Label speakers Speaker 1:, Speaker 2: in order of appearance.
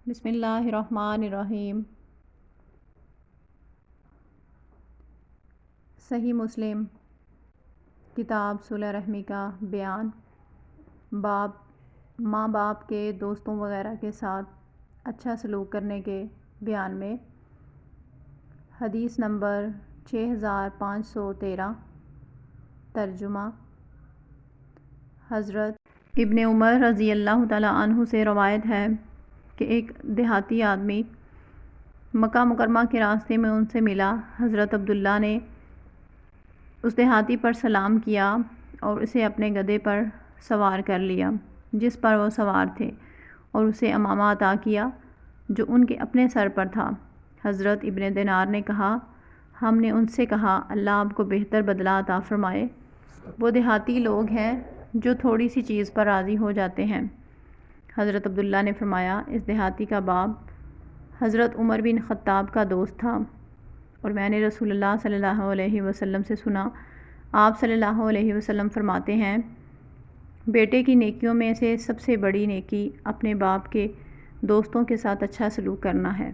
Speaker 1: بسم اللہ الرحمن الرحیم۔ صحیح مسلم کتاب صلح رحمی کا بیان، باب ماں باپ کے دوستوں وغیرہ کے ساتھ اچھا سلوک کرنے کے بیان میں حدیث نمبر 6513۔ ترجمہ۔ حضرت ابن عمر رضی اللہ تعالیٰ عنہ سے روایت ہے کہ ایک دیہاتی آدمی مکہ مکرمہ کے راستے میں ان سے ملا۔ حضرت عبداللہ نے اس دیہاتی پر سلام کیا اور اسے اپنے گدھے پر سوار کر لیا جس پر وہ سوار تھے، اور اسے عمامہ عطا کیا جو ان کے اپنے سر پر تھا۔ حضرت ابن دینار نے کہا، ہم نے ان سے کہا، اللہ آپ کو بہتر بدلہ عطا فرمائے۔ وہ دیہاتی لوگ ہیں جو تھوڑی سی چیز پر راضی ہو جاتے ہیں۔ حضرت عبداللہ نے فرمایا، اس دیہاتی کا باپ حضرت عمر بن خطاب کا دوست تھا، اور میں نے رسول اللہ صلی اللہ علیہ وسلم سے سنا، آپ صلی اللہ علیہ وسلم فرماتے ہیں، بیٹے کی نیکیوں میں سے سب سے بڑی نیکی اپنے باپ کے دوستوں کے ساتھ اچھا سلوک کرنا ہے۔